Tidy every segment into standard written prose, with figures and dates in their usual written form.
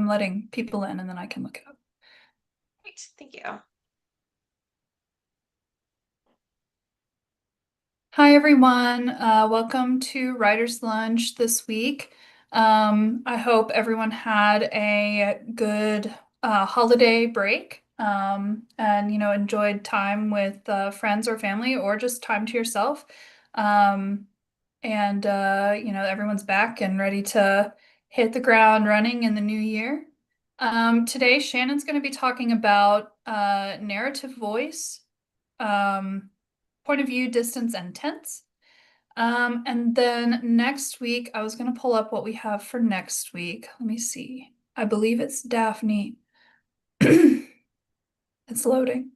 I'm letting people in and then I can look it up. Great, thank you. Hi, everyone. Welcome to Writer's Lunch this week. I hope everyone had a good holiday break and, enjoyed time with friends or family or just time to yourself. Um, everyone's back and ready to hit the ground running in the new year. Today, Shannon's going to be talking about narrative voice, um, point of view, distance, and tense. And then next week, I was going to pull up what we have for next week. Let me see. I believe it's Daphne. It's loading.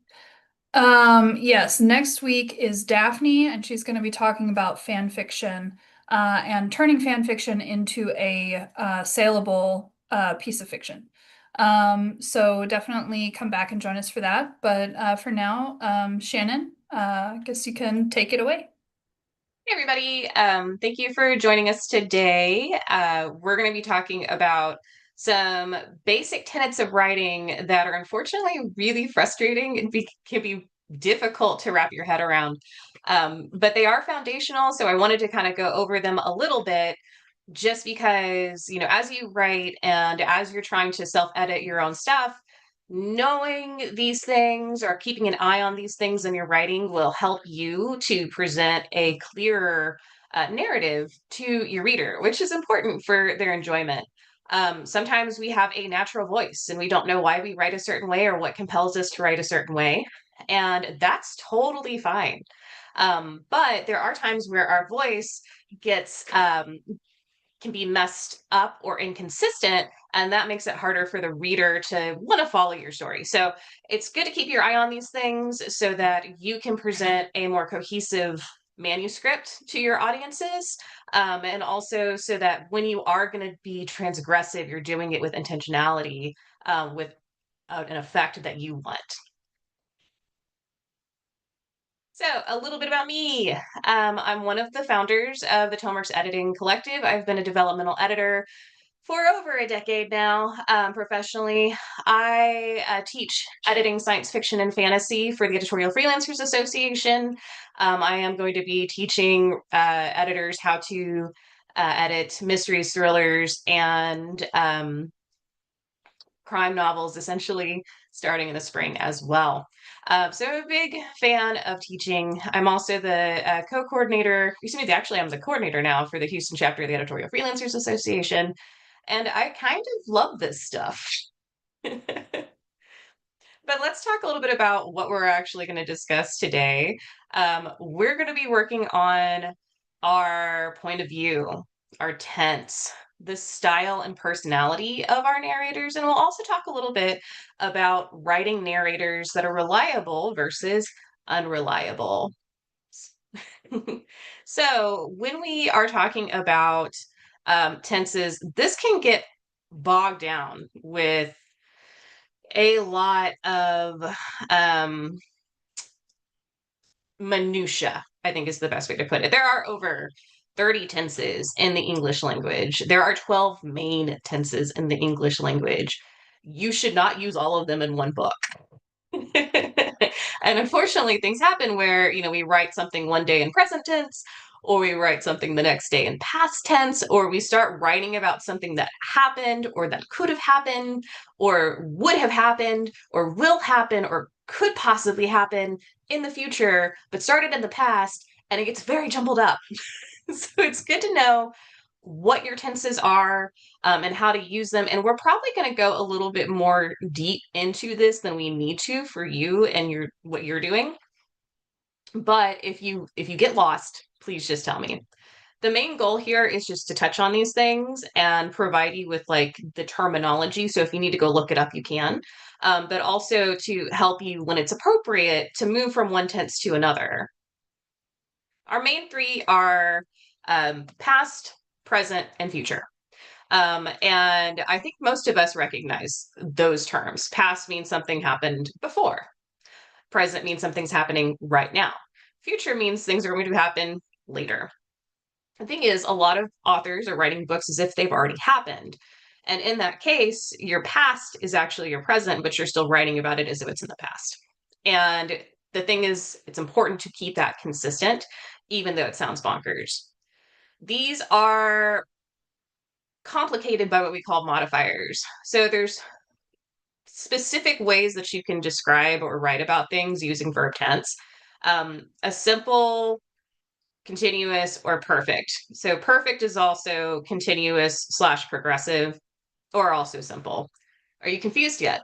Yes, next week is Daphne, and she's going to be talking about fan fiction and turning fan fiction into a saleable piece of fiction. So definitely come back and join us for that. But for now, Shannon, I guess you can take it away. Hey everybody, thank you for joining us today. We're going to be talking about some basic tenets of writing that are unfortunately really frustrating and can be difficult to wrap your head around. But they are foundational, so I wanted to kind of go over them a little bit just because, as you write and as you're trying to self-edit your own stuff, knowing these things or keeping an eye on these things in your writing will help you to present a clearer narrative to your reader, which is important for their enjoyment. Sometimes we have a natural voice and we don't know why we write a certain way or what compels us to write a certain way. And that's totally fine. But there are times where our voice gets can be messed up or inconsistent, and that makes it harder for the reader to want to follow your story. So it's good to keep your eye on these things so that you can present a more cohesive manuscript to your audiences, and also so that when you are going to be transgressive, you're doing it with intentionality, with an effect that you want. So, a little bit about me. I'm one of the founders of the Tomeworks Editing Collective. I've been a developmental editor for over a decade now, professionally. I teach editing science fiction and fantasy for the Editorial Freelancers Association. I am going to be teaching editors how to edit mysteries, thrillers, and crime novels, essentially starting in the spring as well. So I'm a big fan of teaching. I'm also the co-coordinator, excuse me, actually I'm the coordinator now for the Houston chapter of the Editorial Freelancers Association. And I kind of love this stuff. But let's talk a little bit about what we're actually going to discuss today. We're going to be working on our point of view, our tense, the style and personality of our narrators. And we'll also talk a little bit about writing narrators that are reliable versus unreliable. So, when we are talking about tenses, this can get bogged down with a lot of um, minutia, I think is the best way to put it. There are over 30 tenses in the English language. There are 12 main tenses in the English language. You should not use all of them in one book. And unfortunately, things happen where, we write something one day in present tense, or we write something the next day in past tense, or we start writing about something that happened, or that could have happened, or would have happened, or will happen, or could possibly happen in the future, but started in the past, and it gets very jumbled up. So it's good to know what your tenses are, and how to use them. And we're probably going to go a little bit more deep into this than we need to for you and what you're doing. But if you get lost, please just tell me. The main goal here is just to touch on these things and provide you with like the terminology. So if you need to go look it up, you can. But also to help you when it's appropriate to move from one tense to another. Our main three are past, present, and future. And I think most of us recognize those terms. Past means something happened before. Present means something's happening right now. Future means things are going to happen later. The thing is, a lot of authors are writing books as if they've already happened. And in that case, your past is actually your present, but you're still writing about it as if it's in the past. And the thing is, it's important to keep that consistent, even though it sounds bonkers. These are complicated by what we call modifiers. So there's specific ways that you can describe or write about things using verb tense. A simple, continuous, or perfect. So perfect is also continuous slash progressive, or also simple. Are you confused yet?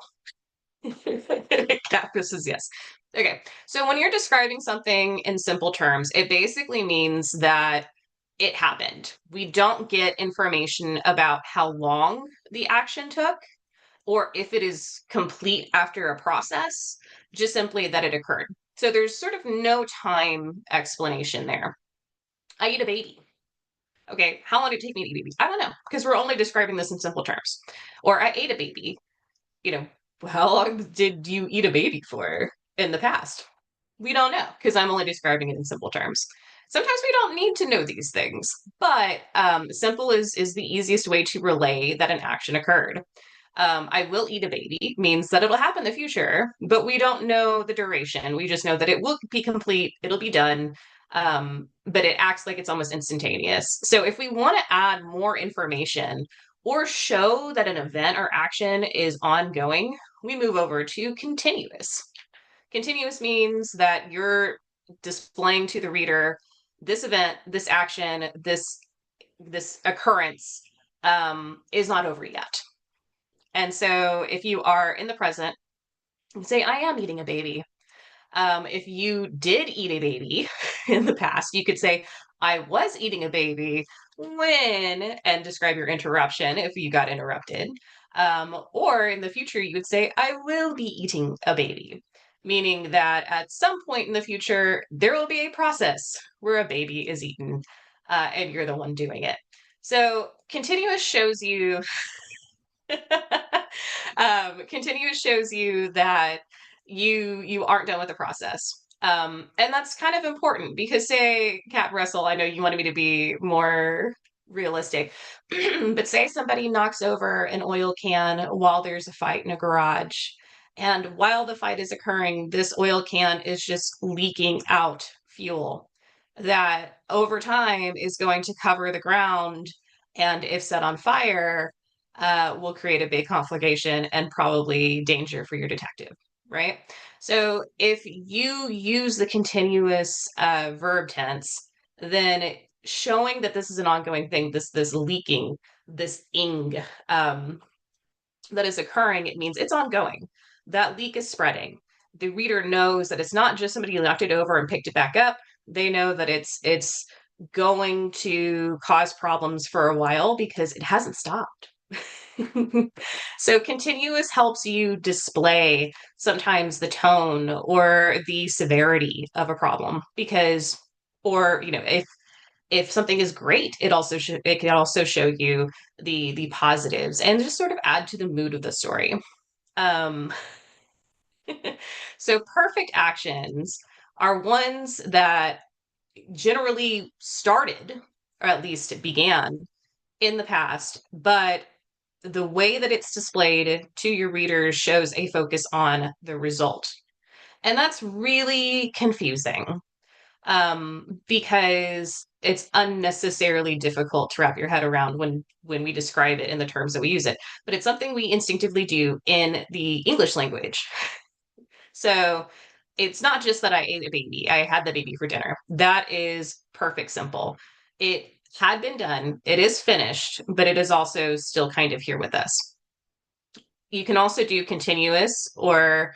Cactus is yes. Okay, so when you're describing something in simple terms, it basically means that it happened. We don't get information about how long the action took or if it is complete after a process, just simply that it occurred. So there's sort of no time explanation there. I eat a baby. Okay, how long did it take me to eat a baby? I don't know, because we're only describing this in simple terms. Or I ate a baby. You know, how long did you eat a baby for in the past? We don't know, because I'm only describing it in simple terms. Sometimes we don't need to know these things, but simple is the easiest way to relay that an action occurred. I will eat a baby means that it'll happen in the future, but we don't know the duration. We just know that it will be complete, it'll be done, but it acts like it's almost instantaneous. So if we want to add more information or show that an event or action is ongoing, we move over to continuous. Continuous means that you're displaying to the reader this event, this action, this occurrence is not over yet. And so if you are in the present, say, I am eating a baby. If you did eat a baby in the past, you could say, I was eating a baby when, and describe your interruption if you got interrupted. Or in the future, you would say, I will be eating a baby, meaning that at some point in the future, there will be a process where a baby is eaten and you're the one doing it. So continuous shows you continuous shows you that you aren't done with the process. And that's kind of important because say Cat Russell, I know you wanted me to be more realistic, but say somebody knocks over an oil can while there's a fight in a garage. And while the fight is occurring, this oil can is just leaking out fuel that over time is going to cover the ground. And if set on fire, will create a big conflagration and probably danger for your detective, right? So if you use the continuous verb tense, then showing that this is an ongoing thing, this leaking, this ing that is occurring, it means it's ongoing. That leak is spreading. The reader knows that it's not just somebody knocked it over and picked it back up. They know that it's going to cause problems for a while because it hasn't stopped. So continuous helps you display sometimes the tone or the severity of a problem because or if something is great it can also show you the positives and just sort of add to the mood of the story. um so perfect actions are ones that generally started or at least began in the past, but the way that it's displayed to your readers shows a focus on the result. And that's really confusing because it's unnecessarily difficult to wrap your head around when we describe it in the terms that we use it. But it's something we instinctively do in the English language. So it's not just that I ate a baby, I had the baby for dinner. That is perfect simple. It had been done, it is finished, but it is also still kind of here with us. You can also do continuous or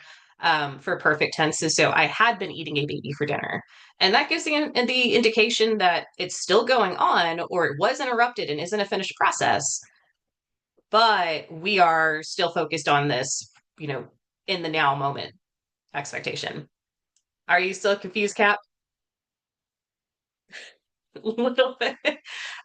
for perfect tenses. So I had been eating a baby for dinner. And that gives the indication that it's still going on or it was interrupted and isn't a finished process. But we are still focused on this, in the now moment expectation. Are you still confused, Cap? A little bit.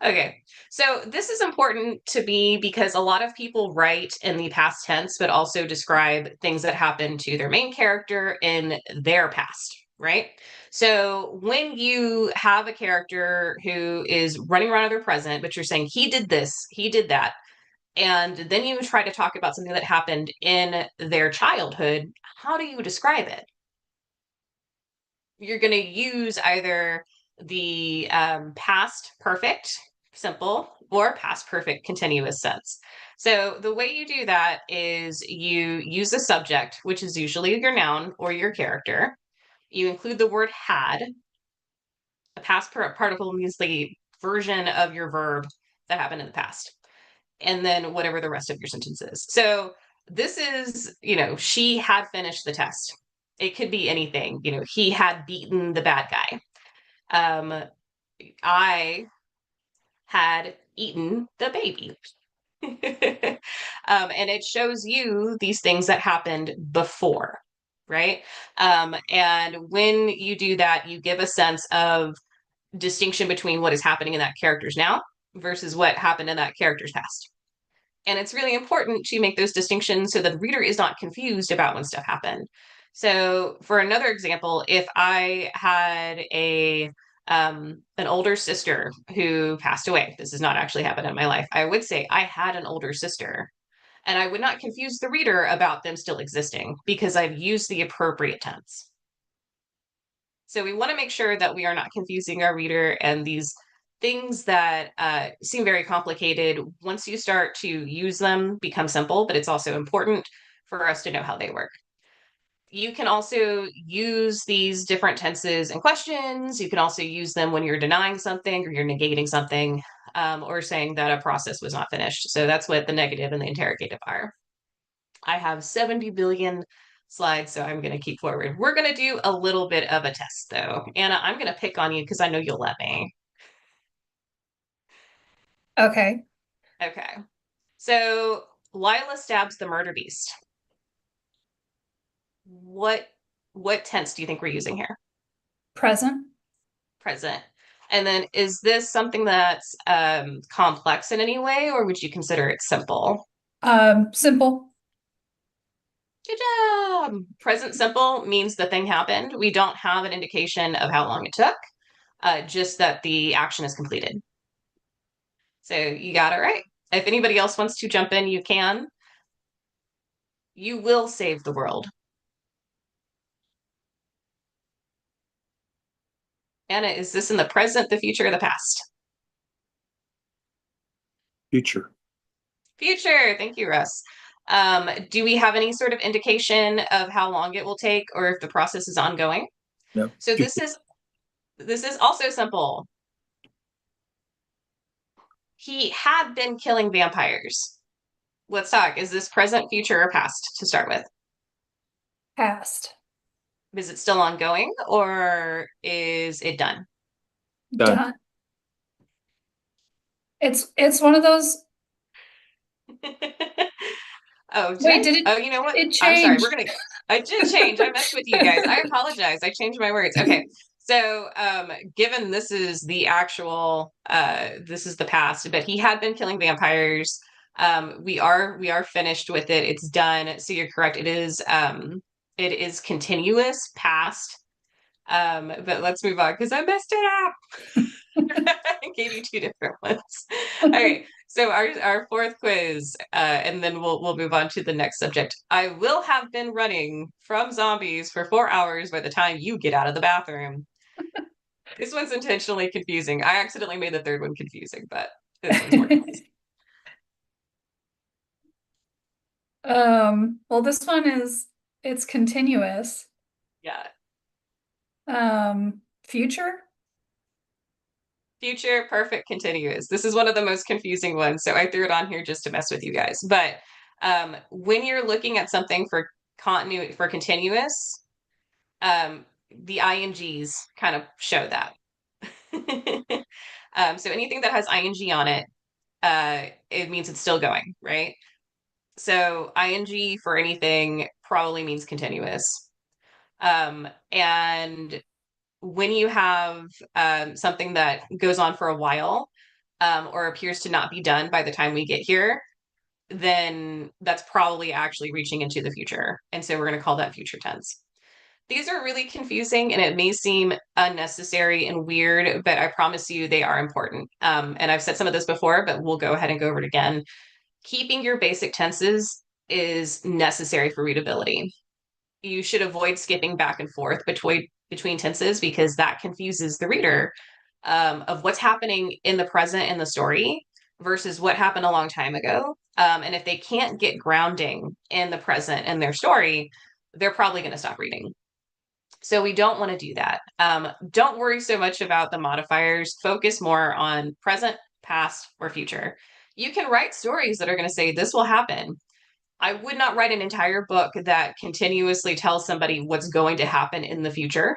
Okay. So this is important to me because a lot of people write in the past tense, but also describe things that happen to their main character in their past, right? So when you have a character who is running around in their present, but you're saying he did this, he did that, And then you try to talk about something that happened in their childhood. How do you describe it? You're going to use either the past perfect simple or past perfect continuous sense. So the way you do that is you use the subject, which is usually your noun or your character. You include the word had. A past participle means the version of your verb that happened in the past, and then whatever the rest of your sentence is. So this is, she had finished the test. It could be anything. He had beaten the bad guy. I had eaten the baby. And it shows you these things that happened before, right? And when you do that, you give a sense of distinction between what is happening in that character's now versus what happened in that character's past. And it's really important to make those distinctions so that the reader is not confused about when stuff happened. So, for another example, if I had an older sister who passed away, this has not actually happened in my life, I would say I had an older sister. And I would not confuse the reader about them still existing because I've used the appropriate tense. So we want to make sure that we are not confusing our reader, and these things that seem very complicated, once you start to use them, become simple, but it's also important for us to know how they work. You can also use these different tenses in questions. You can also use them when you're denying something or you're negating something, or saying that a process was not finished. So that's what the negative and the interrogative are. I have 70 billion slides, so I'm going to keep forward. We're going to do a little bit of a test, though. Anna, I'm going to pick on you because I know you'll let me. Okay. Okay. So Lila stabs the murder beast. What what tense do you think we're using here? Present. Present. And then is this something that's complex in any way, or would you consider it simple? Simple. Good job. Present simple means the thing happened. We don't have an indication of how long it took, just that the action is completed. So you got it right. If anybody else wants to jump in, you can. You will save the world. Anna, is this in the present, the future, or the past? Future. Future. Thank you, Russ. Do we have any sort of indication of how long it will take or if the process is ongoing? No. So this is also simple. He had been killing vampires. Let's talk. Is this present, future, or past to start with? Past. Is it still ongoing or is it done? Done. Done. It's one of those. Oh, Wait, did it? Oh, you know what? It I'm sorry. changed. I did change. I messed with you guys. I apologize. I changed my words. Okay. So, given this is the actual, this is the past, but he had been killing vampires. We are finished with it. It's done. So you're correct. It is continuous past. But let's move on because I messed it up. I gave you two different ones. All right. So our fourth quiz, and then we'll move on to the next subject. I will have been running from zombies for 4 hours by the time you get out of the bathroom. This one's intentionally confusing. I accidentally made the third one confusing, but this one's more confusing. Well, this one it's continuous. Yeah. Future. Future perfect continuous. This is one of the most confusing ones, so I threw it on here just to mess with you guys. But when you're looking at something for continuity for continuous, the INGs kind of show that. So anything that has ING on it, it means it's still going, right? So ING for anything probably means continuous. And when you have something that goes on for a while, or appears to not be done by the time we get here, then that's probably actually reaching into the future. And so we're going to call that future tense. These are really confusing and it may seem unnecessary and weird, but I promise you they are important. And I've said some of this before, but we'll go ahead and go over it again. keeping your basic tenses is necessary for readability. You should avoid skipping back and forth between tenses because that confuses the reader of what's happening in the present in the story versus what happened a long time ago. And if they can't get grounding in the present in their story, they're probably going to stop reading. So we don't want to do that. Don't worry so much about the modifiers. Focus more on present, past, or future. You can write stories that are going to say this will happen. I would not write an entire book that continuously tells somebody what's going to happen in the future.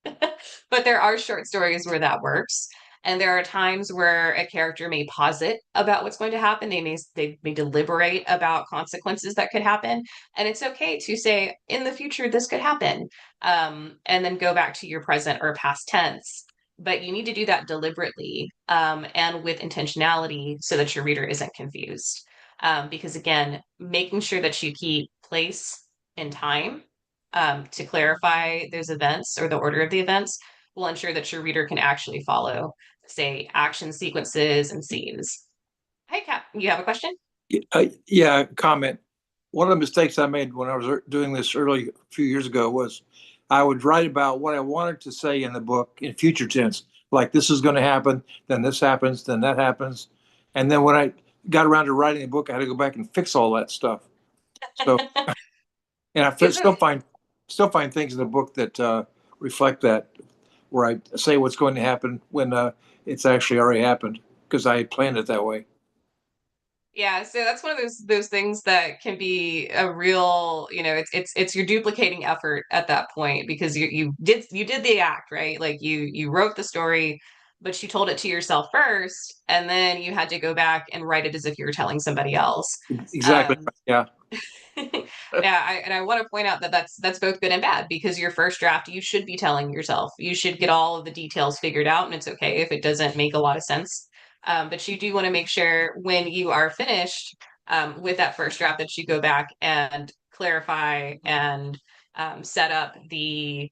But there are short stories where that works. And there are times where a character may posit about what's going to happen. They may deliberate about consequences that could happen. And it's okay to say, in the future, this could happen. And then go back to your present or past tense. But you need to do that deliberately and with intentionality so that your reader isn't confused. Because again, making sure that you keep place and time to clarify those events or the order of the events will ensure that your reader can actually follow, say, action sequences and scenes. Hey, Cap, you have a question? Yeah, comment. One of the mistakes I made when I was doing this a few years ago was I would write about what I wanted to say in the book in future tense, like this is going to happen, then this happens, then that happens. And then when I got around to writing the book, I had to go back and fix all that stuff. So, and I still find things in the book that reflect that, where I say what's going to happen when it's actually already happened because I planned it that way. Yeah, so that's one of those things that can be a real, it's you're duplicating effort at that point because you did the act, right? Like you wrote the story, but you told it to yourself first, and then you had to go back and write it as if you were telling somebody else. Exactly. Um, Yeah. yeah, and I want to point out that that's both good and bad because your first draft you should be telling yourself. You should get all of the details figured out, and it's okay if it doesn't make a lot of sense. But you do want to make sure when you are finished with that first draft that you go back and clarify and set up the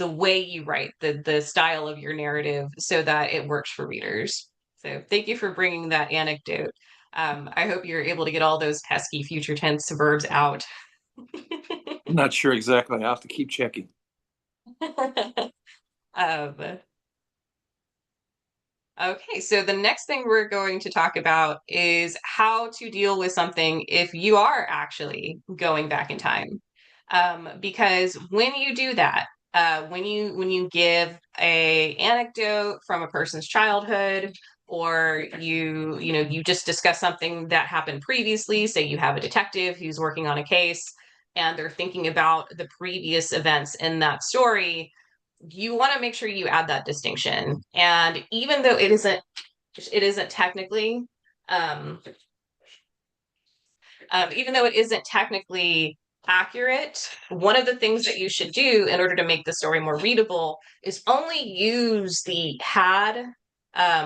way you write the style of your narrative so that it works for readers. So thank you for bringing that anecdote. I hope you're able to get all those pesky future tense verbs out. I'm not sure exactly. I have to keep checking. um, okay, so the next thing we're going to talk about is how to deal with something if you are actually going back in time. Because when you do that, when you give a anecdote from a person's childhood, or you just discuss something that happened previously, say you have a detective who's working on a case and they're thinking about the previous events in that story, you want to make sure you add that distinction. And even though it isn't technically um, even though it isn't technically accurate, one of the things that you should do in order to make the story more readable is only use the had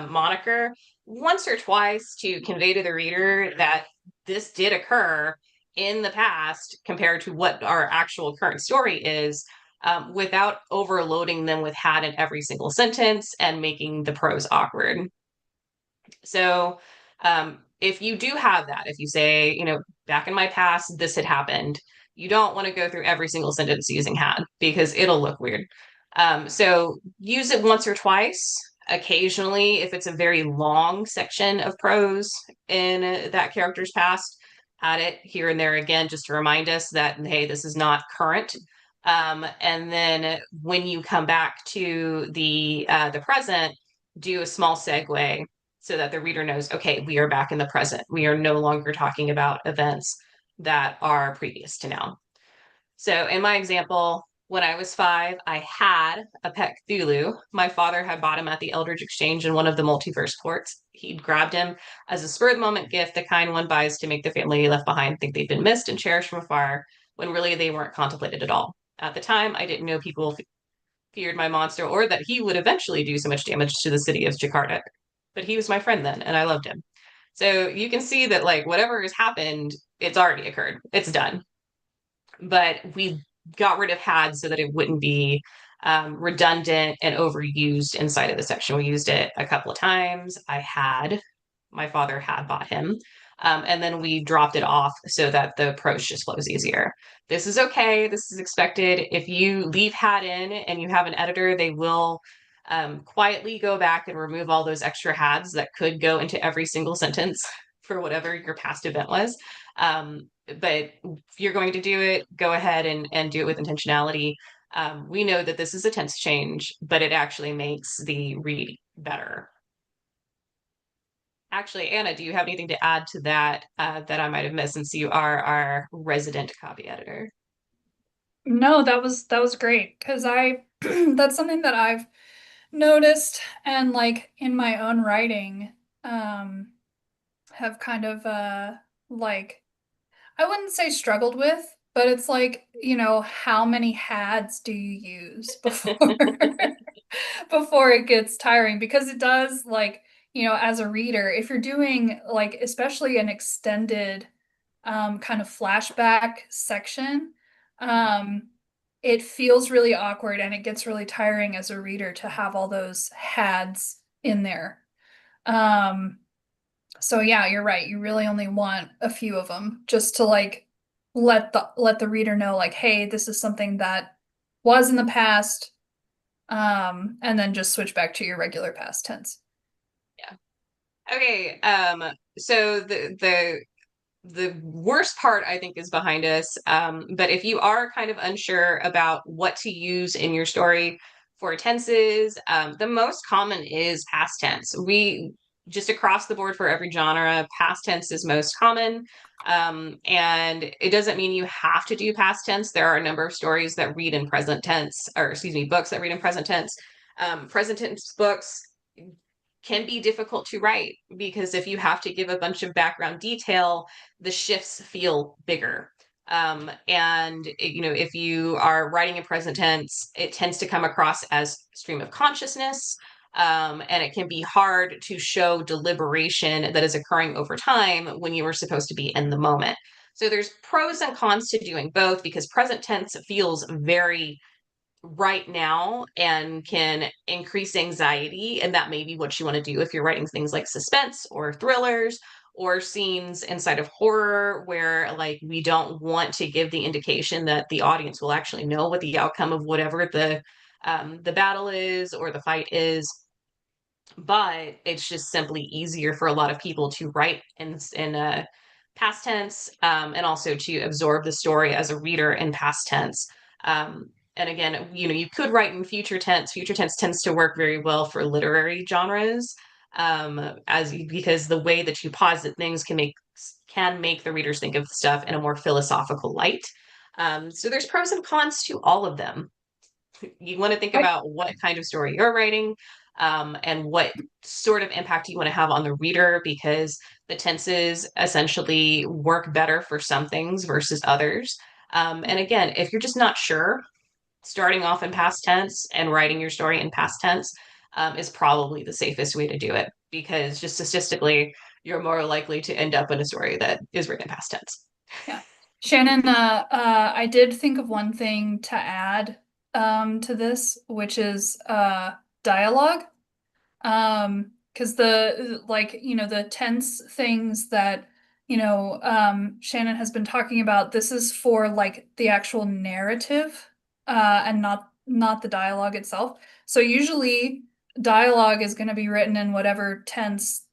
moniker once or twice to convey to the reader that this did occur in the past compared to what our actual current story is, without overloading them with had in every single sentence and making the prose awkward. So if you do have that, if you say, back in my past, this had happened, you don't want to go through every single sentence using had because it'll look weird. So use it once or twice. Occasionally, if it's a very long section of prose in that character's past, add it here and there again just to remind us that, hey, this is not current. And then when you come back to the present, do a small segue so that the reader knows, okay, we are back in the present. We are no longer talking about events that are previous to now. So in my example, when I was 5, I had a pet Cthulhu. My father had bought him at the Eldridge Exchange in one of the multiverse ports. He'd grabbed him as a spur of the moment gift, the kind one buys to make the family left behind think they've been missed and cherished from afar, when really they weren't contemplated at all. At the time, I didn't know people feared my monster or that he would eventually do so much damage to the city of Jakarta. But he was my friend then, and I loved him. So you can see that, like, whatever has happened, it's already occurred. It's done. But we got rid of had so that it wouldn't be redundant and overused inside of the section. We used it a couple of times. I had my father had bought him. And then we dropped it off so that the prose just flows easier. This is okay. This is expected. If you leave had in and you have an editor, they will quietly go back and remove all those extra hads that could go into every single sentence for whatever your past event was. But if you're going to do it, go ahead and do it with intentionality. We know that this is a tense change, but it actually makes the read better. Actually, Anna, do you have anything to add to that that I might have missed since you are our resident copy editor? No, that was great because I that's something that I've noticed and like in my own writing have kind of like I wouldn't say struggled with, but it's like, how many hads do you use before before it gets tiring? Because it does like, as a reader, if you're doing like especially an extended kind of flashback section, um, it feels really awkward and it gets really tiring as a reader to have all those hads in there. Um, so yeah, you're right. You really only want a few of them just to like let the reader know like, hey, this is something that was in the past, and then just switch back to your regular past tense. Yeah. Okay. So the worst part I think is behind us. But if you are kind of unsure about what to use in your story for tenses, the most common is past tense. We just across the board for every genre, past tense is most common. And it doesn't mean you have to do past tense. There are a number of stories that read in present tense, or excuse me, books that read in present tense. Present tense books can be difficult to write because if you have to give a bunch of background detail, the shifts feel bigger. And if you are writing in present tense, it tends to come across as stream of consciousness. And it can be hard to show deliberation that is occurring over time when you are supposed to be in the moment. So there's pros and cons to doing both because present tense feels very right now and can increase anxiety. And that may be what you want to do if you're writing things like suspense or thrillers or scenes inside of horror where like we don't want to give the indication that the audience will actually know what the outcome of whatever the battle is or the fight is. But it's just simply easier for a lot of people to write in a past tense, and also to absorb the story as a reader in past tense. And again, you could write in future tense. Future tense tends to work very well for literary genres, because the way that you posit things can make the readers think of the stuff in a more philosophical light. So there's pros and cons to all of them. You want to think I, about what kind of story you're writing, and what sort of impact you want to have on the reader, because the tenses essentially work better for some things versus others. And again, if you're just not sure, starting off in past tense and writing your story in past tense is probably the safest way to do it, because just statistically, you're more likely to end up in a story that is written in past tense. yeah. Shannon, I did think of one thing to add to this, which is dialogue. Because the like, the tense things that, Shannon has been talking about, this is for like the actual narrative, and not the dialogue itself. So usually dialogue is going to be written in whatever tense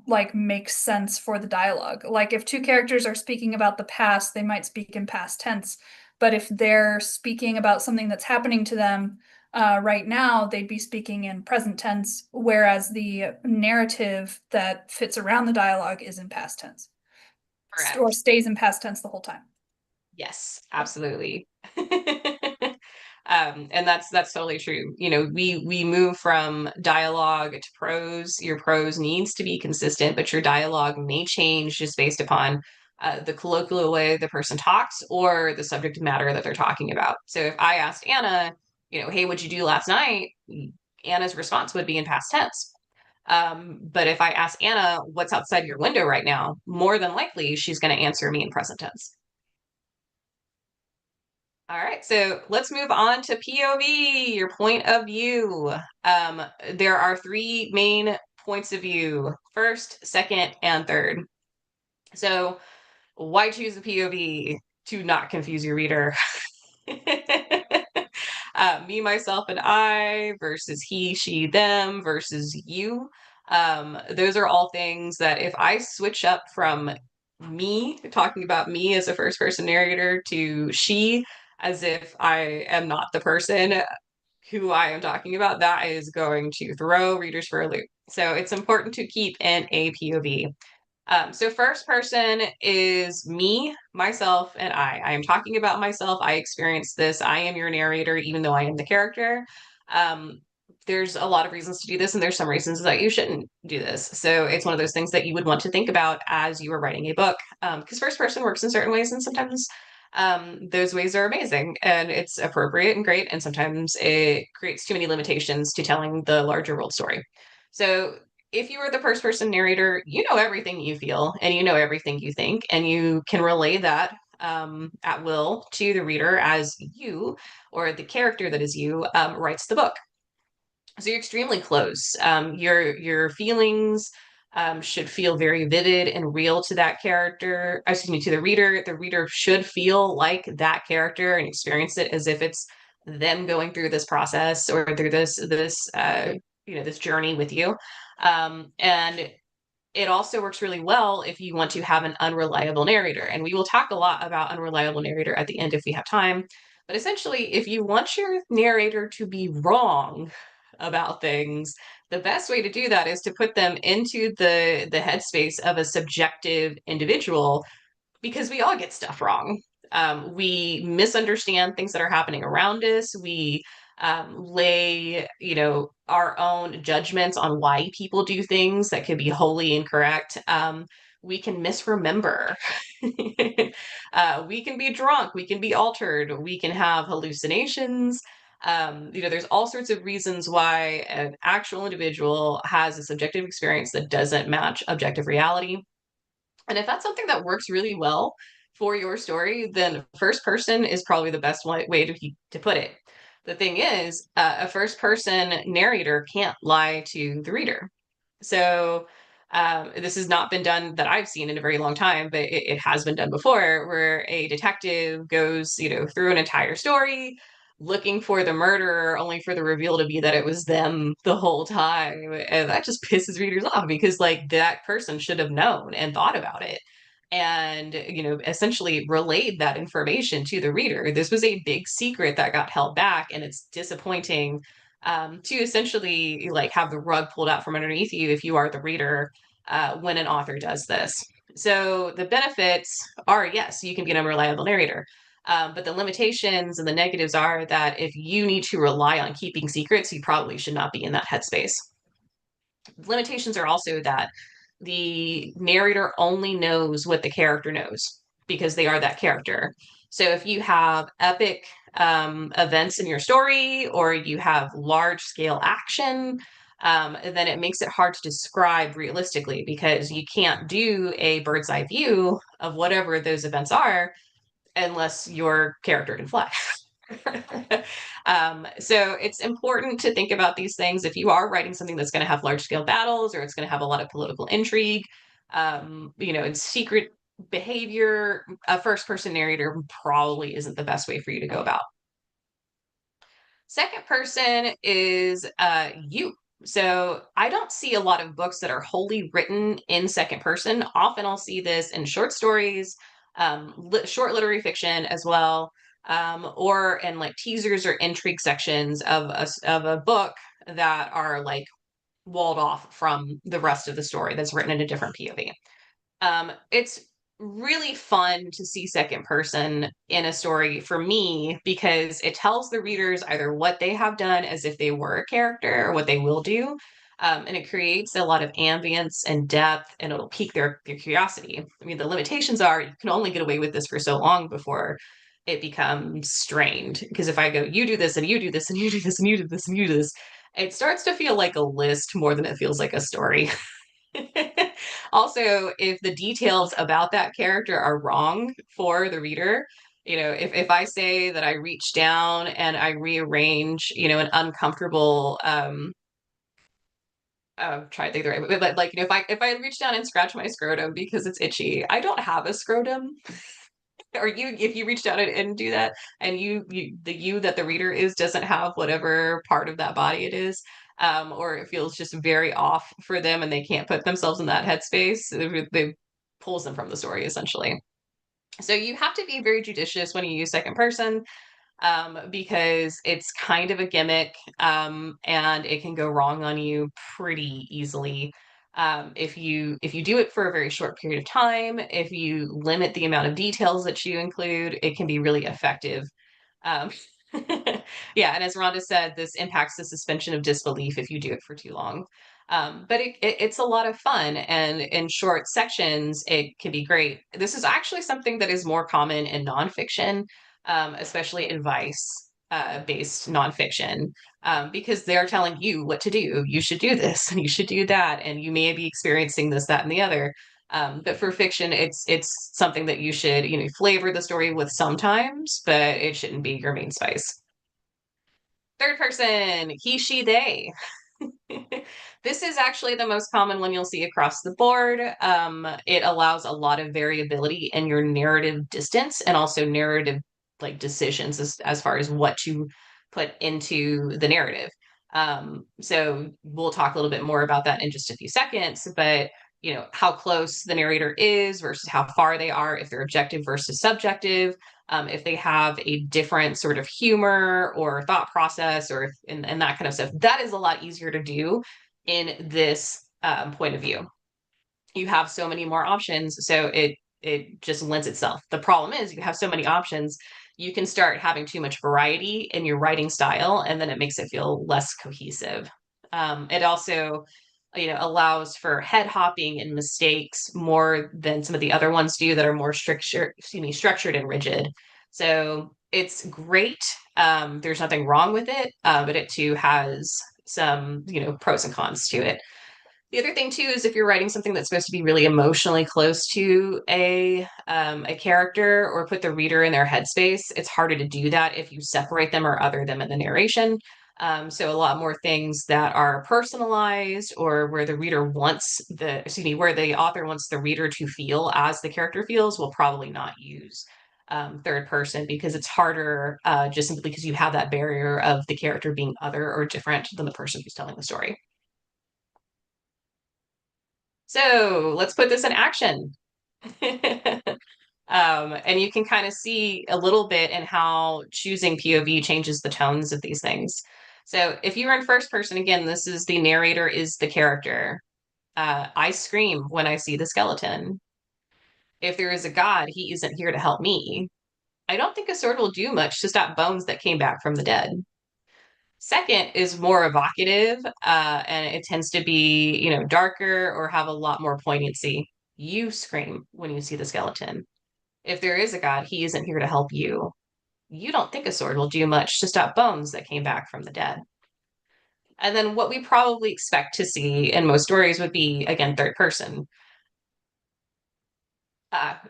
like makes sense for the dialogue. Like if two characters are speaking about the past, they might speak in past tense. But if they're speaking about something that's happening to them right now, they'd be speaking in present tense, whereas the narrative that fits around the dialogue is in past tense or Correct. stays in past tense the whole time. Yes, absolutely. And that's totally true. We move from dialogue to prose. Your prose needs to be consistent, but your dialogue may change just based upon the colloquial way the person talks or the subject matter that they're talking about. So if I asked Anna, hey, what'd you do last night? Anna's response would be in past tense. But if I ask Anna, what's outside your window right now? More than likely, she's going to answer me in present tense. All right, so let's move on to POV, your point of view. There are three main points of view, first, second, and third. So why choose a POV? To not confuse your reader. Me, myself, and I versus he, she, them versus you. Those are all things that if I switch up from me talking about me as a first person narrator to she as if I am not the person who I am talking about, that is going to throw readers for a loop. So it's important to keep in a POV. So first person is me, myself, and I. I am talking about myself. I experienced this. I am your narrator, even though I am the character. Um, there's a lot of reasons to do this, and there's some reasons that you shouldn't do this. So it's one of those things that you would want to think about as you are writing a book, because first person works in certain ways, and sometimes those ways are amazing and it's appropriate and great, and sometimes it creates too many limitations to telling the larger world story. So if you are the first person narrator, you know everything you feel and you know everything you think, and you can relay that at will to the reader as you, or the character that is you, writes the book. So you're extremely close. Your feelings should feel very vivid and real to that character. Excuse me, to the reader. The reader should feel like that character and experience it as if it's them going through this process or through this journey with you. And it also works really well if you want to have an unreliable narrator. And we will talk a lot about unreliable narrator at the end if we have time. But essentially, if you want your narrator to be wrong about things, the best way to do that is to put them into the headspace of a subjective individual, because we all get stuff wrong. We misunderstand things that are happening around us. We lay, our own judgments on why people do things that could be wholly incorrect. We can misremember. We can be drunk. We can be altered. We can have hallucinations. There's all sorts of reasons why an actual individual has a subjective experience that doesn't match objective reality. And if that's something that works really well for your story, then first person is probably the best way to put it. The thing is, a first person narrator can't lie to the reader. So this has not been done that I've seen in a very long time, but it has been done before, where a detective goes, through an entire story looking for the murderer, only for the reveal to be that it was them the whole time. And that just pisses readers off, because like that person should have known and thought about it and, essentially relayed that information to the reader. This was a big secret that got held back, and it's disappointing to essentially like have the rug pulled out from underneath you if you are the reader when an author does this. So the benefits are, yes, you can be an unreliable narrator. But the limitations and the negatives are that if you need to rely on keeping secrets, you probably should not be in that headspace. Limitations are also that the narrator only knows what the character knows because they are that character. So if you have epic events in your story, or you have large scale action, then it makes it hard to describe realistically, because you can't do a bird's eye view of whatever those events are unless your character can fly. So it's important to think about these things. If you are writing something that's going to have large scale battles, or it's going to have a lot of political intrigue, and secret behavior, a first person narrator probably isn't the best way for you to go about. Second person is you. So I don't see a lot of books that are wholly written in second person. Often I'll see this in short stories, short literary fiction as well, or in like teasers or intrigue sections of a book that are like walled off from the rest of the story that's written in a different POV. It's really fun to see second person in a story for me, because it tells the readers either what they have done as if they were a character or what they will do. And it creates a lot of ambience and depth, and it'll pique their curiosity. I mean, the limitations are you can only get away with this for so long before it becomes strained. Because if I go, you do this and you do this and you do this and you do this and you do this, it starts to feel like a list more than it feels like a story. Also, if the details about that character are wrong for the reader, if I say that I reach down and I rearrange, an uncomfortable try to think the right, but like, if I reach down and scratch my scrotum because it's itchy, I don't have a scrotum. Or if you reach down and do that, and the you that the reader is doesn't have whatever part of that body it is, or it feels just very off for them and they can't put themselves in that headspace, they pulls them from the story essentially. So you have to be very judicious when you use second person, because it's kind of a gimmick, and it can go wrong on you pretty easily. If you do it for a very short period of time, if you limit the amount of details that you include, it can be really effective. Um, yeah, and as Rhonda said, this impacts the suspension of disbelief if you do it for too long. But it's a lot of fun, and in short sections, it can be great. This is actually something that is more common in nonfiction, especially advice based nonfiction, because they're telling you what to do. You should do this, and you should do that, and you may be experiencing this, that, and the other. But for fiction, it's something that you should, flavor the story with sometimes, but it shouldn't be your main spice. Third person, he, she, they. This is actually the most common one you'll see across the board. It allows a lot of variability in your narrative distance and also narrative like decisions as far as what to put into the narrative. So we'll talk a little bit more about that in just a few seconds, but how close the narrator is versus how far they are, if they're objective versus subjective, if they have a different sort of humor or thought process, or and that kind of stuff. That is a lot easier to do in this point of view. You have so many more options, so it just lends itself. The problem is you have so many options, you can start having too much variety in your writing style, and then it makes it feel less cohesive. It also allows for head hopping and mistakes more than some of the other ones do that are more structured and rigid. So it's great. There's nothing wrong with it, but it too has some, pros and cons to it. The other thing too is if you're writing something that's supposed to be really emotionally close to a character or put the reader in their headspace, it's harder to do that if you separate them or other them in the narration. So a lot more things that are personalized or where the reader wants where the author wants the reader to feel as the character feels will probably not use third person, because it's harder, just simply because you have that barrier of the character being other or different than the person who's telling the story. So let's put this in action. And you can kind of see a little bit in how choosing POV changes the tones of these things. So if you were in first person, again, this is the narrator is the character. I scream when I see the skeleton. If there is a God, he isn't here to help me. I don't think a sword will do much to stop bones that came back from the dead. Second is more evocative, and it tends to be, darker or have a lot more poignancy. You scream when you see the skeleton. If there is a God, he isn't here to help you. You don't think a sword will do much to stop bones that came back from the dead. And then what we probably expect to see in most stories would be, again, third person.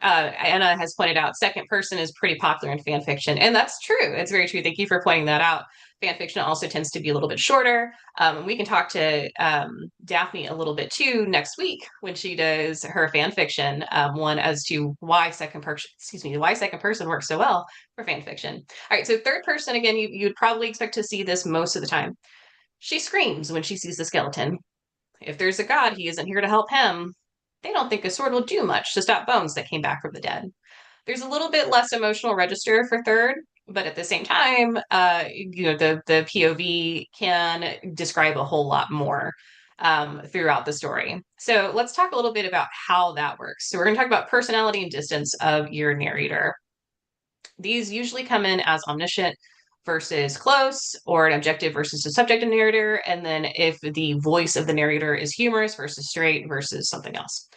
Anna has pointed out second person is pretty popular in fan fiction, and that's true. It's very true. Thank you for pointing that out. Fan fiction also tends to be a little bit shorter. We can talk to Daphne a little bit too next week when she does her fan fiction one as to why second person works so well for fan fiction. All right, so third person again, you'd probably expect to see this most of the time. She screams when she sees the skeleton. If there's a God, he isn't here to help him. They don't think a sword will do much to stop bones that came back from the dead. There's a little bit less emotional register for third, but at the same time, the POV can describe a whole lot more throughout the story. So let's talk a little bit about how that works. So we're going to talk about personality and distance of your narrator. These usually come in as omniscient versus close, or an objective versus a subjective narrator. And then if the voice of the narrator is humorous versus straight versus something else.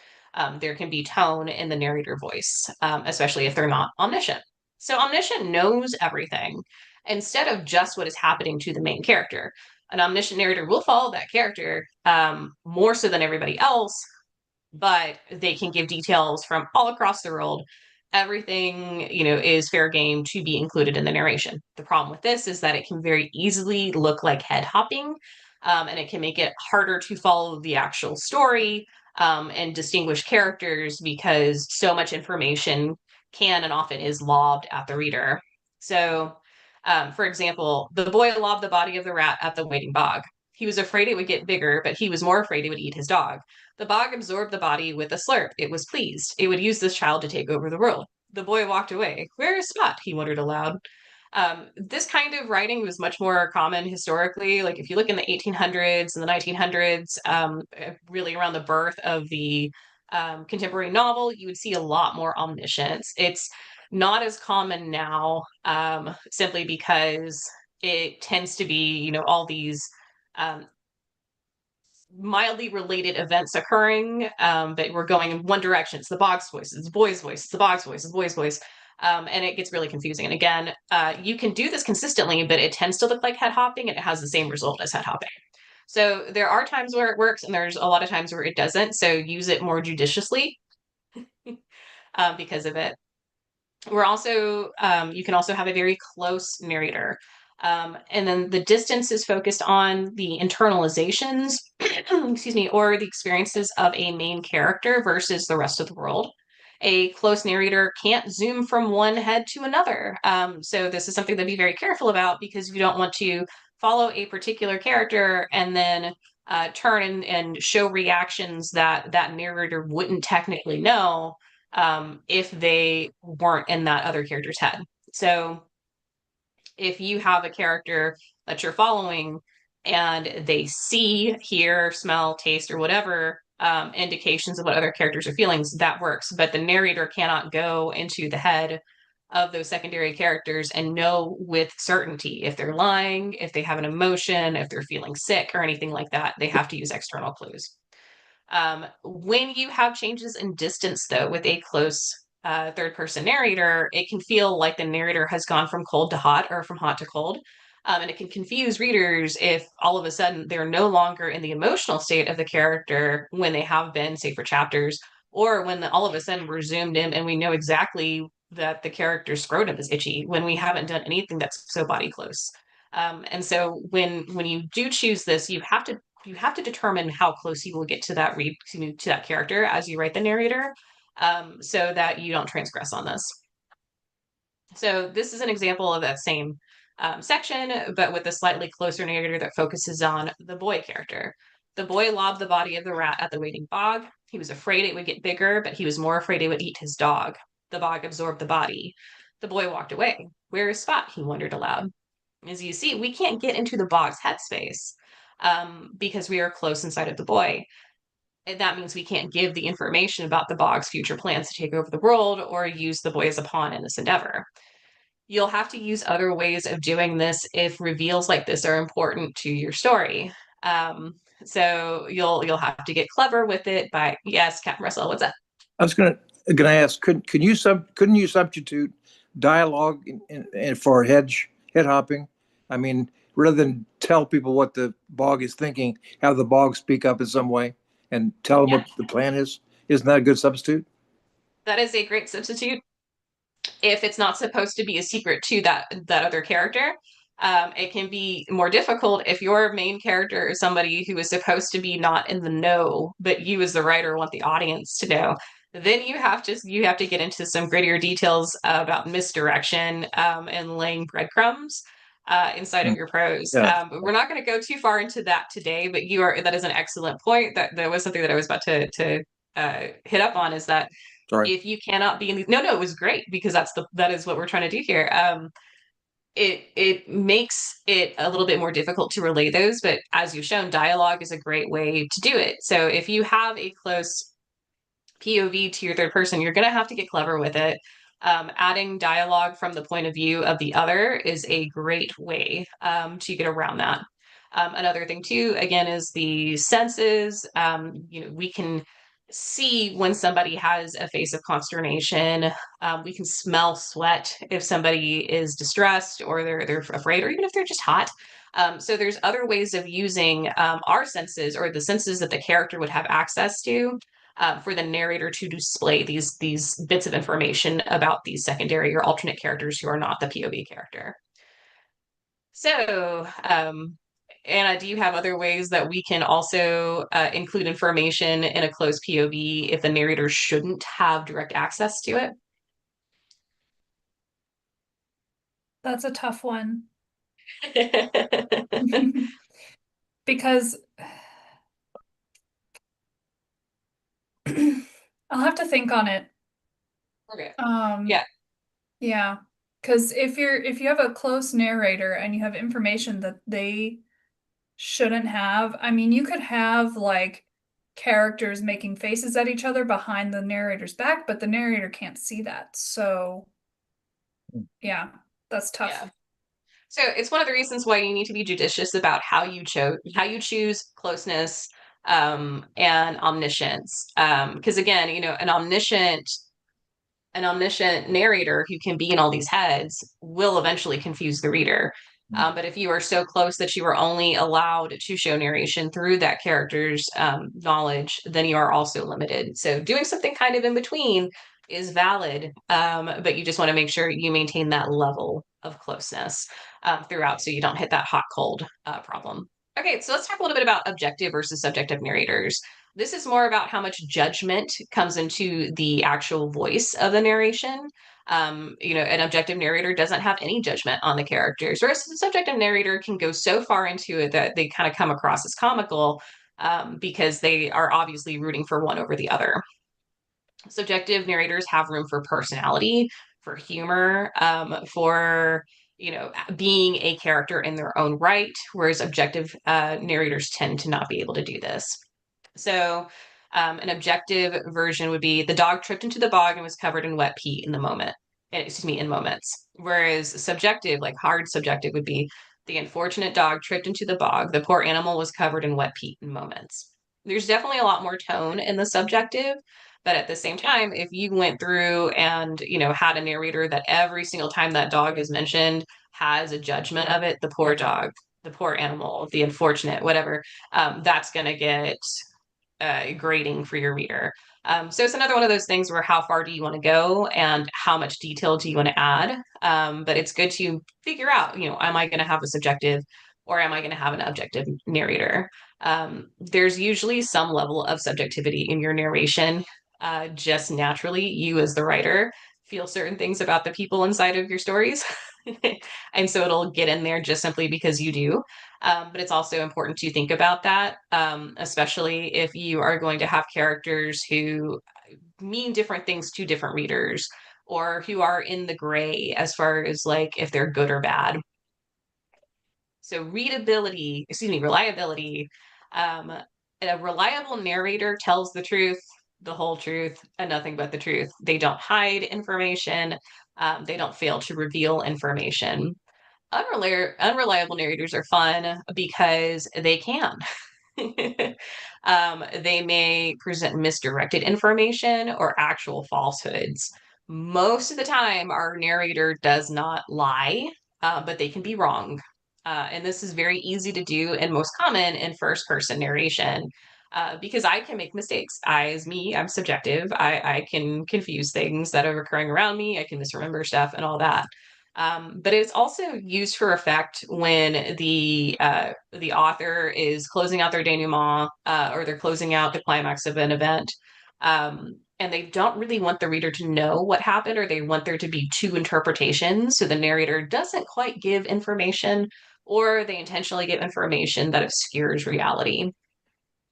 There can be tone in the narrator voice, especially if they're not omniscient. So omniscient knows everything instead of just what is happening to the main character. An omniscient narrator will follow that character more so than everybody else, but they can give details from all across the world. Everything, is fair game to be included in the narration. The problem with this is that it can very easily look like head hopping. and it can make it harder to follow the actual story and distinguish characters because so much information can and often is lobbed at the reader. So, for example, the boy lobbed the body of the rat at the waiting bog. He was afraid it would get bigger, but he was more afraid it would eat his dog. The bog absorbed the body with a slurp. It was pleased. It would use this child to take over the world. The boy walked away. Where is Spot? He wondered aloud. This kind of writing was much more common historically. Like if you look in the 1800s and the 1900s, really around the birth of the contemporary novel, you would see a lot more omniscience. It's not as common now, simply because it tends to be, all these um, mildly related events occurring, but we're going in one direction. It's the bog's voice, it's the boy's voice, it's the bog's voice, it's the boy's voice. And it gets really confusing. And again, you can do this consistently, but it tends to look like head hopping and it has the same result as head hopping. So there are times where it works and there's a lot of times where it doesn't. So use it more judiciously because of it. We're also, you can also have a very close narrator. And then the distance is focused on the internalizations, excuse me, or the experiences of a main character versus the rest of the world. A close narrator can't zoom from one head to another. So this is something to be very careful about because you don't want to follow a particular character and then turn and show reactions that that narrator wouldn't technically know if they weren't in that other character's head. So if you have a character that you're following and they see, hear, smell, taste, or whatever indications of what other characters are feeling, that works. But the narrator cannot go into the head of those secondary characters and know with certainty if they're lying, if they have an emotion, if they're feeling sick, or anything like that. They have to use external clues. When you have changes in distance, though, with a close third person narrator, it can feel like the narrator has gone from cold to hot or from hot to cold. And it can confuse readers if all of a sudden they're no longer in the emotional state of the character when they have been, say, for chapters, or when all of a sudden we're zoomed in and we know exactly that the character's scrotum is itchy when we haven't done anything that's so body close. And so when you do choose this, you have to determine how close you will get to that to that character as you write the narrator, so that you don't transgress on this. So this is an example of that same section, but with a slightly closer narrator that focuses on the boy character. The boy lobbed the body of the rat at the waiting bog. He was afraid it would get bigger, but he was more afraid it would eat his dog. The bog absorbed the body. The boy walked away. Where is Spot? He wondered aloud. As you see, we can't get into the bog's headspace because we are close inside of the boy. And that means we can't give the information about the bog's future plans to take over the world or use the boy as a pawn in this endeavor. You'll have to use other ways of doing this if reveals like this are important to your story. So you'll have to get clever with it. By yes, Captain Russell, what's up? I was gonna ask, couldn't you substitute dialogue for head hopping? I mean, rather than tell people what the bog is thinking, have the bog speak up in some way and tell them what the plan is. Isn't that a good substitute? That is a great substitute. If it's not supposed to be a secret to that other character, it can be more difficult if your main character is somebody who is supposed to be not in the know, but you as the writer want the audience to know. Then you have to get into some grittier details about misdirection and laying breadcrumbs inside of your prose. Yeah. We're not going to go too far into that today, but that is an excellent point. That was something that I was about to hit up on, is that Sorry. if you cannot be in these, no, it was great because that is what we're trying to do here. It makes it a little bit more difficult to relay those, but as you've shown, dialogue is a great way to do it. So if you have a close POV to your third person, you're going to have to get clever with it. Adding dialogue from the point of view of the other is a great way to get around that. Another thing too, again, is the senses. We can see when somebody has a face of consternation. We can smell sweat if somebody is distressed or they're afraid, or even if they're just hot. So there's other ways of using our senses, or the senses that the character would have access to, for the narrator to display these bits of information about these secondary or alternate characters who are not the POV character. So Anna, do you have other ways that we can also include information in a closed POV if the narrator shouldn't have direct access to it? That's a tough one. Because I'll have to think on it. Okay. Um, Yeah. yeah. Because if you have a close narrator and you have information that they shouldn't have, I mean, you could have like characters making faces at each other behind the narrator's back, but the narrator can't see that. So yeah, that's Yeah. tough. So it's one of the reasons why you need to be judicious about how you choose closeness and omniscience. Because again, an omniscient narrator who can be in all these heads will eventually confuse the reader. But if you are so close that you are only allowed to show narration through that character's knowledge, then you are also limited. So doing something kind of in between is valid, but you just want to make sure you maintain that level of closeness throughout so you don't hit that hot cold problem. Okay, so let's talk a little bit about objective versus subjective narrators. This is more about how much judgment comes into the actual voice of the narration. An objective narrator doesn't have any judgment on the characters, whereas a subjective narrator can go so far into it that they kind of come across as comical because they are obviously rooting for one over the other. Subjective narrators have room for personality, for humor, for being a character in their own right, whereas objective narrators tend to not be able to do this. So, an objective version would be the dog tripped into the bog and was covered in wet pee in the moment. Excuse me, in moments. Whereas subjective, like hard subjective, would be the unfortunate dog tripped into the bog. The poor animal was covered in wet pee in moments. There's definitely a lot more tone in the subjective, but at the same time, if you went through and had a narrator that every single time that dog is mentioned has a judgment of it, the poor dog, the poor animal, the unfortunate, whatever, that's going to get grading for your reader. So it's another one of those things where how far do you want to go and how much detail do you want to add? But it's good to figure out, am I going to have a subjective or am I going to have an objective narrator? There's usually some level of subjectivity in your narration. Just naturally, you as the writer feel certain things about the people inside of your stories. And so it'll get in there just simply because you do. But it's also important to think about that, especially if you are going to have characters who mean different things to different readers or who are in the gray as far as like if they're good or bad. So reliability. Um, a reliable narrator tells the truth, the whole truth, and nothing but the truth. They don't hide information. They don't fail to reveal information. Unreliable narrators are fun because they can. They may present misdirected information or actual falsehoods. Most of the time, our narrator does not lie, but they can be wrong. And this is very easy to do and most common in first person narration. Because I can make mistakes. I'm subjective. I can confuse things that are occurring around me. I can misremember stuff and all that. But it's also used for effect when the author is closing out their denouement or they're closing out the climax of an event, and they don't really want the reader to know what happened, or they want there to be two interpretations. So the narrator doesn't quite give information, or they intentionally give information that obscures reality.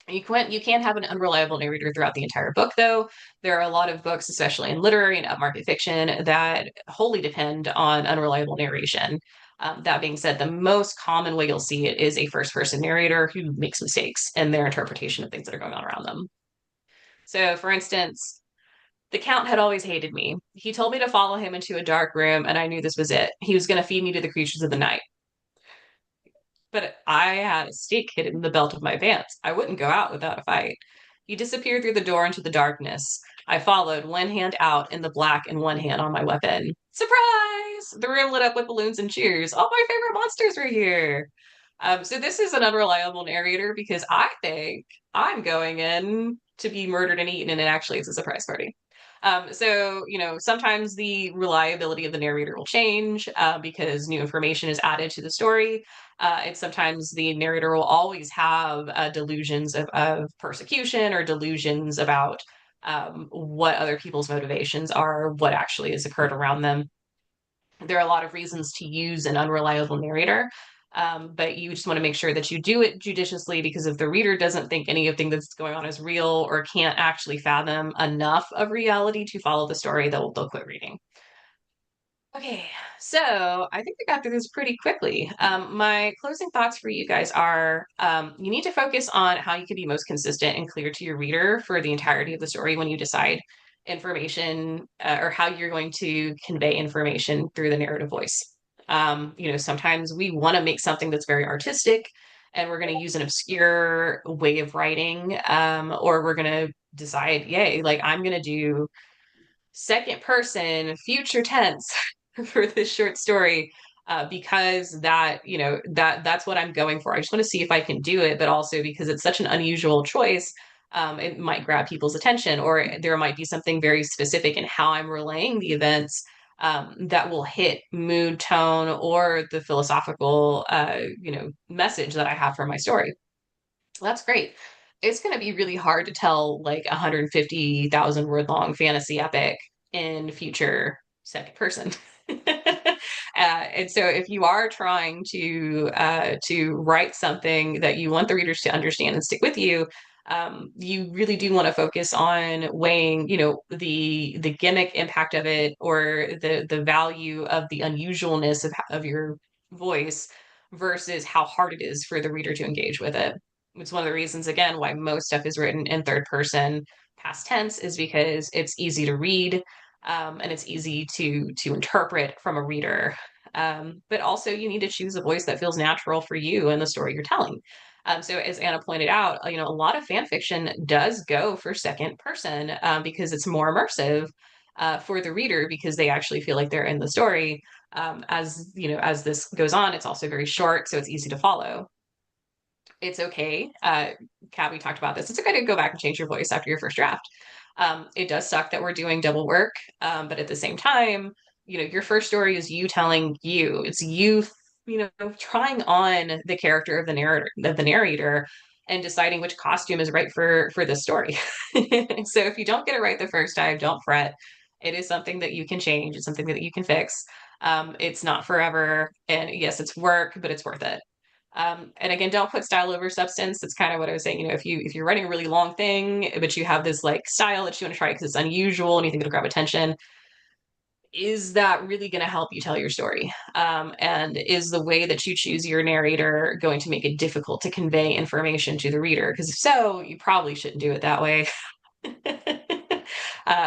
You can't have an unreliable narrator throughout the entire book, though. There are a lot of books, especially in literary and upmarket fiction, that wholly depend on unreliable narration. That being said, the most common way you'll see it is a first person narrator who makes mistakes in their interpretation of things that are going on around them. So, for instance, the Count had always hated me. He told me to follow him into a dark room, and I knew this was it. He was going to feed me to the creatures of the night. But I had a stake hidden in the belt of my pants. I wouldn't go out without a fight. He disappeared through the door into the darkness. I followed, one hand out in the black and one hand on my weapon. Surprise! The room lit up with balloons and cheers. All my favorite monsters were here. So this is an unreliable narrator because I think I'm going in to be murdered and eaten, and it actually is a surprise party. So, sometimes the reliability of the narrator will change because new information is added to the story. And sometimes the narrator will always have delusions of persecution or delusions about what other people's motivations are, what actually has occurred around them. There are a lot of reasons to use an unreliable narrator, but you just want to make sure that you do it judiciously, because if the reader doesn't think anything that's going on is real or can't actually fathom enough of reality to follow the story, they'll quit reading. Okay, so I think we got through this pretty quickly. My closing thoughts for you guys are you need to focus on how you can be most consistent and clear to your reader for the entirety of the story when you decide information or how you're going to convey information through the narrative voice. Sometimes we want to make something that's very artistic and we're going to use an obscure way of writing, or we're going to decide, yay, like I'm going to do second person future tense for this short story because that's what I'm going for. I just want to see if I can do it, but also because it's such an unusual choice, it might grab people's attention, or there might be something very specific in how I'm relaying the events that will hit mood, tone, or the philosophical message that I have for my story. That's great. It's going to be really hard to tell like 150,000 word long fantasy epic in future second person. And so if you are trying to write something that you want the readers to understand and stick with you, you really do want to focus on weighing, the gimmick impact of it, or the value of the unusualness of your voice versus how hard it is for the reader to engage with it. It's one of the reasons, again, why most stuff is written in third person past tense, is because it's easy to read, and it's easy to interpret from a reader. But also, you need to choose a voice that feels natural for you and the story you're telling. So, as Anna pointed out, a lot of fan fiction does go for second person because it's more immersive for the reader, because they actually feel like they're in the story. As this goes on, it's also very short, so it's easy to follow. It's okay. Kat, we talked about this. It's okay to go back and change your voice after your first draft. It does suck that we're doing double work, but at the same time, your first story is you telling you. It's you, trying on the character of the narrator, and deciding which costume is right for this story. So if you don't get it right the first time, don't fret. It is something that you can change. It's something that you can fix. It's not forever, and yes, it's work, but it's worth it. And again, don't put style over substance. That's kind of what I was saying. If you're writing a really long thing, but you have this like style that you want to try because it's unusual and you think it'll grab attention, is that really going to help you tell your story? And is the way that you choose your narrator going to make it difficult to convey information to the reader? Because if so, you probably shouldn't do it that way.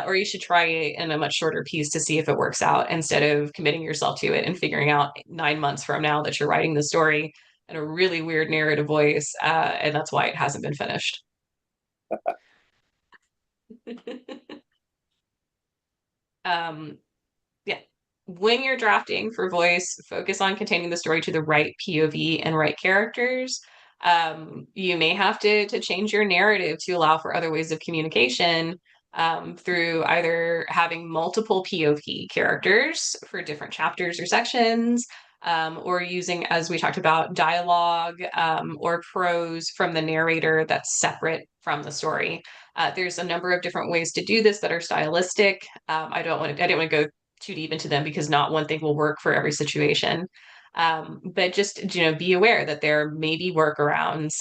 Or you should try it in a much shorter piece to see if it works out, instead of committing yourself to it and figuring out 9 months from now that you're writing the story in a really weird narrative voice, and that's why it hasn't been finished. um, yeah. When you're drafting for voice, focus on containing the story to the right POV and right characters. You may have to change your narrative to allow for other ways of communication, through either having multiple POV characters for different chapters or sections, or using, as we talked about, dialogue or prose from the narrator that's separate from the story. There's a number of different ways to do this that are stylistic. I didn't want to go too deep into them because not one thing will work for every situation. But just, be aware that there may be workarounds.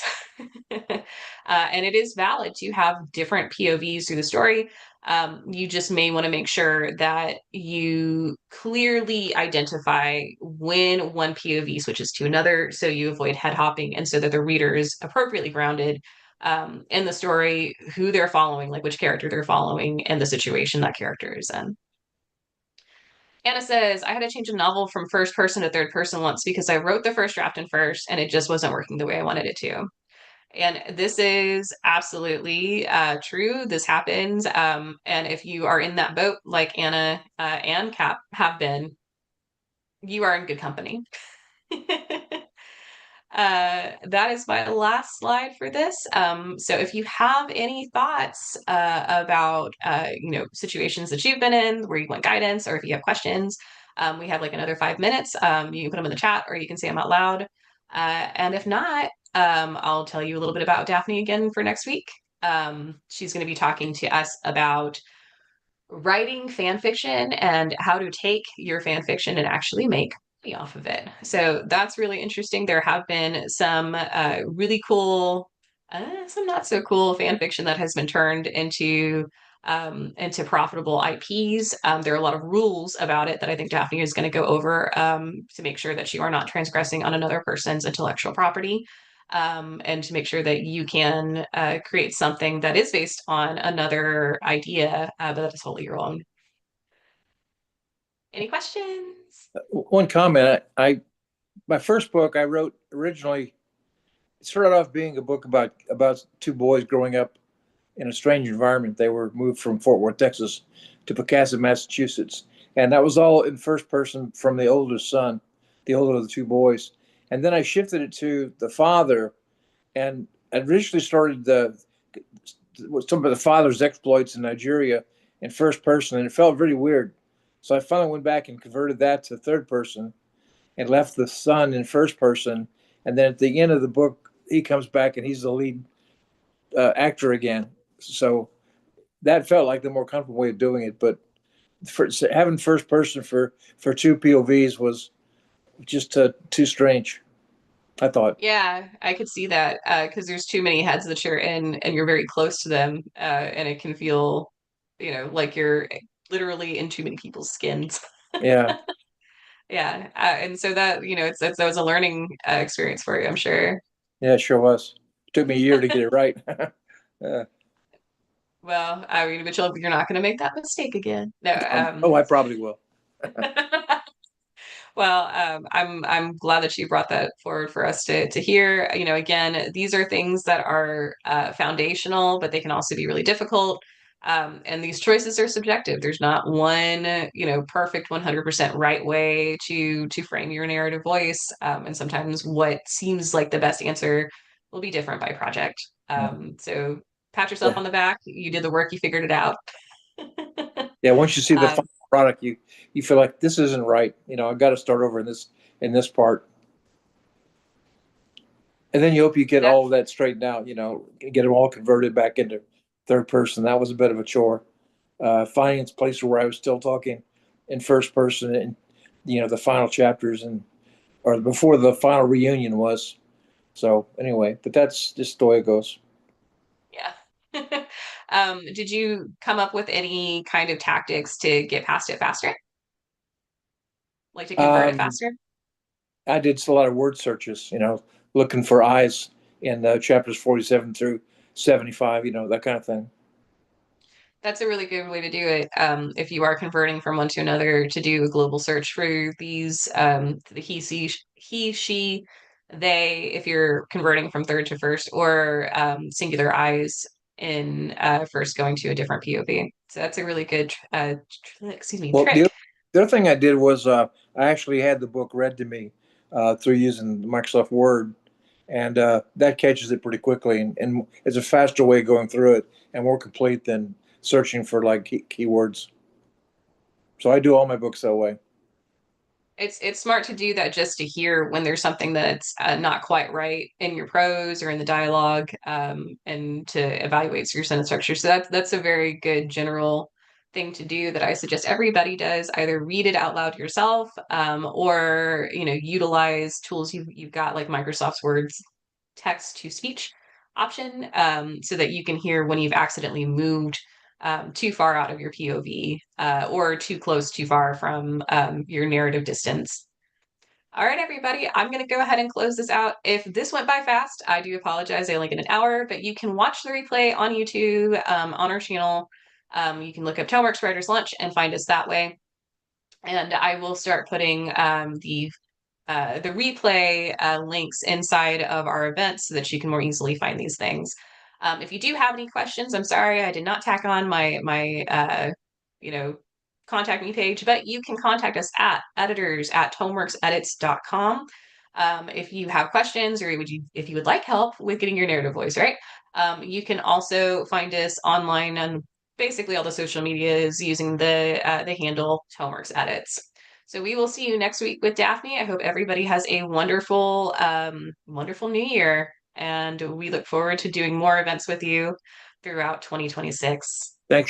And it is valid to have different POVs through the story. You just may want to make sure that you clearly identify when one POV switches to another, so you avoid head hopping, and so that the reader is appropriately grounded in the story, who they're following, like which character they're following, and the situation that character is in. Anna says, I had to change a novel from first person to third person once because I wrote the first draft in first and it just wasn't working the way I wanted it to. And this is absolutely true. This happens. And if you are in that boat, like Anna and Cap have been, you are in good company. that is my last slide for this. So if you have any thoughts about situations that you've been in where you want guidance, or if you have questions, we have like another 5 minutes. You can put them in the chat, or you can say them out loud. And if not, I'll tell you a little bit about Daphne again for next week. She's going to be talking to us about writing fan fiction and how to take your fan fiction and actually make money off of it. So that's really interesting. There have been some really cool, some not so cool fan fiction that has been turned into profitable IPs. There are a lot of rules about it that I think Daphne is going to go over to make sure that you are not transgressing on another person's intellectual property. And to make sure that you can create something that is based on another idea, but that is wholly your own. Any questions? One comment. My first book I wrote originally started off being a book about two boys growing up in a strange environment. They were moved from Fort Worth, Texas, to Pocasset, Massachusetts, and that was all in first person from the oldest son, the older of the two boys. And then I shifted it to the father, and I originally started some of the father's exploits in Nigeria in first person, and it felt really weird. So I finally went back and converted that to third person and left the son in first person. And then at the end of the book, he comes back and he's the lead actor again. So that felt like the more comfortable way of doing it. But having first person for two POVs was just too strange, I thought. Yeah, I could see that because there's too many heads that you're in and you're very close to them, and it can feel, like you're literally in too many people's skins. Yeah. Yeah, and so that that was a learning experience for you, I'm sure. Yeah, it sure was. It took me a year to get it right. Well, I mean, but you're not going to make that mistake again. No. Oh, I probably will. Well, I'm glad that you brought that forward for us to hear. Again, these are things that are foundational, but they can also be really difficult. And these choices are subjective. There's not one, perfect 100% right way to frame your narrative voice. And sometimes what seems like the best answer will be different by project. So pat yourself Yeah. on the back. You did the work. You figured it out. Yeah. Once you see the Um, final product, you feel like this isn't right. I've got to start over in this part. And then you hope you get that all of that straightened out, get them all converted back into third person. That was a bit of a chore. Finding a place where I was still talking in first person and, the final chapters or before the final reunion was. So anyway, but that's just the way it goes. Yeah. Did you come up with any kind of tactics to get past it faster? Like to convert it Um, faster? I did a lot of word searches, looking for eyes in chapters 47 through 75, that kind of thing. That's a really good way to do it. If you are converting from one to another, to do a global search for these, the he, she, they, if you're converting from third to first, or singular eyes in first going to a different POV. So that's a really good, Well, trick. the other thing I did was I actually had the book read to me through using Microsoft Word, and that catches it pretty quickly, and it's a faster way of going through it and more complete than searching for like keywords. So I do all my books that way. It's smart to do that just to hear when there's something that's not quite right in your prose or in the dialogue, and to evaluate your sentence structure. So that's a very good general thing to do that I suggest everybody does. Either read it out loud yourself, or utilize tools you've got like Microsoft's Word's text to speech option, so that you can hear when you've accidentally moved too far out of your POV, or too close, too far from your narrative distance. All right, everybody, I'm going to go ahead and close this out. If this went by fast, I do apologize. I only get an hour, but you can watch the replay on YouTube, on our channel. You can look up Toneworks Writer's Lunch and find us that way. And I will start putting the replay links inside of our events so that you can more easily find these things. If you do have any questions, I'm sorry I did not tack on my contact me page, but you can contact us at editors@toneworksedits.com. If you have questions or if you would like help with getting your narrative voice right, you can also find us online on basically all the social medias using the handle Toneworks Edits. So we will see you next week with Daphne. I hope everybody has a wonderful, wonderful new year, and we look forward to doing more events with you throughout 2026. Thanks.